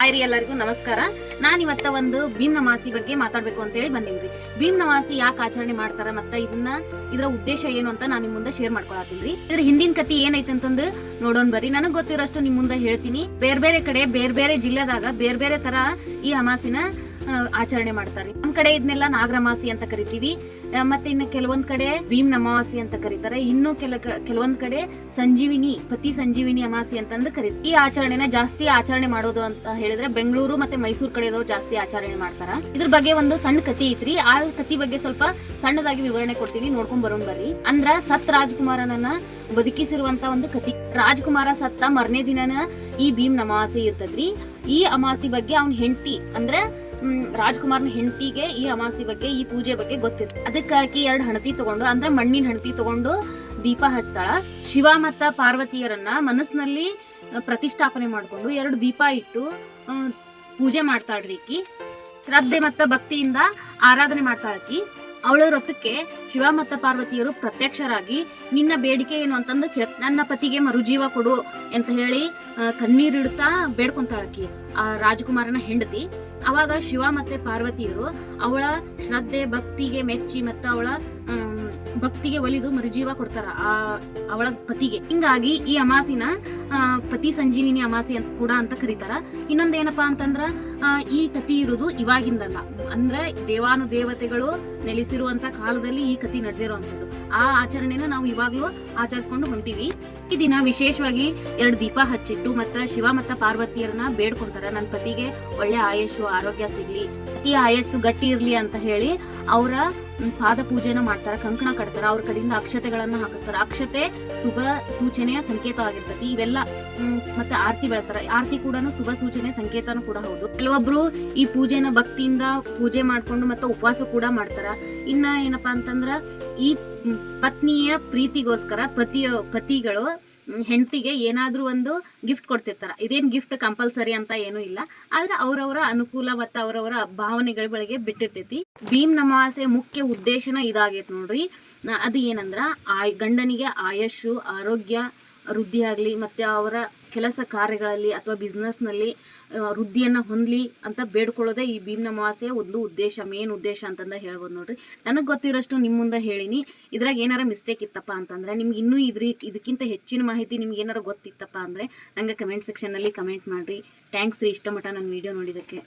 Hi ರೀ, ಎಲ್ಲರಿಗೂ ನಮಸ್ಕಾರ. ನಾನು ಇವತ್ತ ಒಂದು ಭೀಮ್ ನಮಾಸಿ ಬಗ್ಗೆ ಮಾತಾಡಬೇಕು ಅಂತ ಹೇಳಿ ಬಂದಿನ್ರಿ. ಭೀಮ್ ನಮಾಸಿ ಯಾಕೆ ಆಚರಣೆ ಮಾಡ್ತಾರ ಮತ್ತೆ ಇದರ ಉದ್ದೇಶ ಏನು ಅಂತ ನಾನು ನಿಮ್ಮ ಮುಂದೆ ಶೇರ್ ಮಾಡ್ಕೊಳತ್ತೀನಿ. ಇದ್ರ ಹಿಂದಿನ ಕಥೆ ಏನೈತೆ ಅಂತಂದು ನೋಡೋಣ ಬರ್ರಿ. ನನಗೆ ಗೊತ್ತಿರೋಷ್ಟು ನಿಮ್ಮ ಮುಂದೆ ಹೇಳ್ತೀನಿ. ಬೇರೆ ಬೇರೆ ಕಡೆ ಬೇರೆ ಬೇರೆ ಜಿಲ್ಲೆದಾಗ ಬೇರೆ ಬೇರೆ ತರ ಈ ಅಮಾಸಿನ ಆಚರಣೆ ಮಾಡ್ತಾರೆ. ನಮ್ ಕಡೆ ಇದನ್ನೆಲ್ಲ ನಾಗರಮಾಸಿ ಅಂತ ಕರಿತೀವಿ. ಮತ್ತೆ ಇನ್ನು ಕೆಲವೊಂದ್ ಕಡೆ ಭೀಮ್ ನಮಾಸಿ ಅಂತ ಕರೀತಾರೆ. ಇನ್ನು ಕೆಲವೊಂದ್ ಕಡೆ ಪತಿ ಸಂಜೀವಿನಿ ಅಮಾಸಿ ಅಂತಂದು ಕರೀತಾರೆ. ಈ ಆಚರಣೆನ ಜಾಸ್ತಿ ಆಚರಣೆ ಮಾಡೋದು ಅಂತ ಹೇಳಿದ್ರೆ ಬೆಂಗಳೂರು ಮತ್ತೆ ಮೈಸೂರು ಕಡೆದವ್ರು ಜಾಸ್ತಿ ಆಚರಣೆ ಮಾಡ್ತಾರ. ಇದ್ರ ಬಗ್ಗೆ ಒಂದು ಸಣ್ಣ ಕಥೆ ಐತ್ರಿ. ಆ ಕಥೆ ಬಗ್ಗೆ ಸ್ವಲ್ಪ ಸಣ್ಣದಾಗಿ ವಿವರಣೆ ಕೊಡ್ತೀನಿ, ನೋಡ್ಕೊಂಡ್ ಬರೋಣ ಬರ್ರಿ. ಅಂದ್ರ ಸತ್ ರಾಜ್ಕುಮಾರನನ್ನ ಬದುಕಿಸಿರುವಂತ ಒಂದು ಕಥೆ. ರಾಜ್ಕುಮಾರ ಸತ್ತ ಮರನೇ ದಿನನ ಈ ಭೀಮ್ ನಮಾಸಿ ಇರ್ತದ್ರಿ. ಈ ಅಮಾಸಿ ಬಗ್ಗೆ ಅವ್ನ ಹೆಂಡತಿ ಅಂದ್ರೆ ರಾಜ್ಕುಮಾರ್ನ ಹೆಂಡತಿಗೆ ಈ ಅಮಾಸಿ ಬಗ್ಗೆ ಈ ಪೂಜೆ ಬಗ್ಗೆ ಗೊತ್ತಿತ್ತು. ಅದಕ್ಕಾಗಿ 2 ಹಣತಿ ತಗೊಂಡು ಅಂದ್ರೆ ಮಣ್ಣಿನ ಹಣತಿ ತಗೊಂಡು ದೀಪ ಹಚ್ತಾಳ. ಶಿವ ಮತ್ತ ಪಾರ್ವತಿಯರನ್ನ ಮನಸ್ಸಿನಲ್ಲಿ ಪ್ರತಿಷ್ಠಾಪನೆ ಮಾಡ್ಕೊಂಡು 2 ದೀಪ ಇಟ್ಟು ಪೂಜೆ ಮಾಡ್ತಾಳ್ರಿ. ಈಕಿ ಶ್ರದ್ಧೆ ಮತ್ತ ಭಕ್ತಿಯಿಂದ ಆರಾಧನೆ ಮಾಡ್ತಾಳಕಿ. ಅವಳ ವ್ರತಕ್ಕೆ ಶಿವ ಮತ್ತ ಪಾರ್ವತಿಯರು ಪ್ರತ್ಯಕ್ಷರಾಗಿ ನಿನ್ನ ಬೇಡಿಕೆ ಏನು ಅಂತಂದು ನನ್ನ ಪತಿಗೆ ಮರುಜೀವ ಕೊಡು ಅಂತ ಹೇಳಿ ಕಣ್ಣೀರಿಡ್ತಾ ಬೇಡ್ಕೊಂತಾಳಕಿ ಆ ರಾಜಕುಮಾರನ ಹೆಂಡತಿ. ಅವಾಗ ಶಿವ ಮತ್ತೆ ಪಾರ್ವತಿಯರು ಅವಳ ಶ್ರದ್ಧೆ ಭಕ್ತಿಗೆ ಮೆಚ್ಚಿ ಮತ್ತ ಅವಳ ಭಕ್ತಿಗೆ ಒಲಿದು ಮರುಜೀವ ಕೊಡ್ತಾರ ಅವಳ ಪತಿಗೆ. ಹಿಂಗಾಗಿ ಈ ಅಮಾಸಿನ ಪತಿ ಸಂಜೀವಿನಿ ಅಮಾಸಿ ಅಂತ ಕೂಡ ಅಂತ ಕರೀತಾರ. ಇನ್ನೊಂದೇನಪ್ಪಾ ಅಂತಂದ್ರ ಈ ಕತಿ ಇರುವುದು ಇವಾಗಿಂದಲ್ಲ, ಅಂದ್ರೆ ದೇವಾನುದೇವತೆಗಳು ನೆಲೆಸಿರುವಂತ ಕಾಲದಲ್ಲಿ ಈ ಕತಿ ನಡೆದಿರುವಂತದ್ದು. ಆ ಆಚರಣೆನ ನಾವು ಇವಾಗ್ಲೂ ಆಚರಿಸ್ಕೊಂಡು ಹೊಂಟಿವಿ. ಈ ದಿನ ವಿಶೇಷವಾಗಿ 2 ದೀಪ ಹಚ್ಚಿಟ್ಟು ಮತ್ತ ಶಿವ ಮತ್ತ ಪಾರ್ವತಿಯರನ್ನ ಬೇಡ್ಕೊಂತಾರ. ನನ್ನ ಪತಿಗೆ ಒಳ್ಳೆ ಆಯಸ್ಸು ಆರೋಗ್ಯ ಸಿಗ್ಲಿ, ಪತಿ ಆಯಸ್ಸು ಗಟ್ಟಿ ಇರ್ಲಿ ಅಂತ ಹೇಳಿ ಅವರ ಪಾದ ಪೂಜೆನ ಮಾಡ್ತಾರ, ಕಂಕಣ ಕಟ್ತಾರ, ಅವ್ರ ಕಡೆಯಿಂದ ಅಕ್ಷತೆಗಳನ್ನ ಹಾಕಿಸ್ತಾರ. ಅಕ್ಷತೆ ಶುಭ ಸೂಚನೆಯ ಸಂಕೇತವಾಗಿರ್ತತಿ. ಇವೆಲ್ಲ ಮತ್ತೆ ಆರತಿ ಬೆಳ್ತಾರ. ಆರತಿ ಕೂಡ ಶುಭ ಸೂಚನೆ ಸಂಕೇತನೂ ಕೂಡ ಹೌದು. ಕೆಲವೊಬ್ರು ಈ ಪೂಜೆನ ಭಕ್ತಿಯಿಂದ ಪೂಜೆ ಮಾಡ್ಕೊಂಡು ಮತ್ತೆ ಉಪವಾಸ ಕೂಡ ಮಾಡ್ತಾರ. ಇನ್ನ ಏನಪ್ಪಾ ಅಂತಂದ್ರ ಈ ಪತ್ನಿಯ ಪ್ರೀತಿಗೋಸ್ಕರ ಪತಿಗಳು ಹೆಂಡತಿಗೆ ಏನಾದ್ರೂ ಒಂದು ಗಿಫ್ಟ್ ಕೊಡ್ತಿರ್ತಾರ. ಇದೇನ್ ಗಿಫ್ಟ್ ಕಂಪಲ್ಸರಿ ಅಂತ ಏನೂ ಇಲ್ಲ, ಆದ್ರೆ ಅವ್ರವರ ಅನುಕೂಲ ಮತ್ತು ಅವರವರ ಭಾವನೆಗಳ ಬಳಿಗೆ ಬಿಟ್ಟಿರ್ತೈತಿ. ಭೀಮ್ ನಮಾಸೆ ಮುಖ್ಯ ಉದ್ದೇಶನ ಇದಾಗೈತೆ ನೋಡ್ರಿ. ಅದು ಏನಂದ್ರ ಗಂಡನಿಗೆ ಆಯಸ್ಸು ಆರೋಗ್ಯ ವೃದ್ಧಿ ಆಗ್ಲಿ ಮತ್ತೆ ಅವರ ಕೆಲಸ ಕಾರ್ಯಗಳಲ್ಲಿ ಅಥವಾ ಬಿಸ್ನೆಸ್ ನಲ್ಲಿ ವೃದ್ಧಿಯನ್ನ ಹೊಂದ್ಲಿ ಅಂತ ಬೇಡ್ಕೊಳ್ಳೋದೇ ಈ ಭೀಮ್ ನಮಾಸೆಯ ಒಂದು ಉದ್ದೇಶ, ಮೇನ್ ಉದ್ದೇಶ ಅಂತಂದ ಹೇಳ್ಬೋದು ನೋಡ್ರಿ. ನನಗೆ ಗೊತ್ತಿರೋಷ್ಟು ನಿಮ್ಮ ಮುಂದೆ ಹೇಳಿನಿ. ಇದ್ರಾಗ ಏನಾರ ಮಿಸ್ಟೇಕ್ ಇತ್ತಪ್ಪ ಅಂತಂದ್ರೆ ನಿಮ್ಗೆ ಇನ್ನೂ ಇದಕ್ಕಿಂತ ಹೆಚ್ಚಿನ ಮಾಹಿತಿ ನಿಮ್ಗೆ ಏನಾರ ಗೊತ್ತಿತ್ತಪ್ಪ ಅಂದ್ರೆ ನಂಗೆ ಕಮೆಂಟ್ ಸೆಕ್ಷನ್ ನಲ್ಲಿ ಕಮೆಂಟ್ ಮಾಡ್ರಿ. ಥ್ಯಾಂಕ್ಸ್ ರೀ, ಇಷ್ಟ ಮಟ್ಟ ನನ್ನ ವಿಡಿಯೋ ನೋಡಿದಕ್ಕೆ.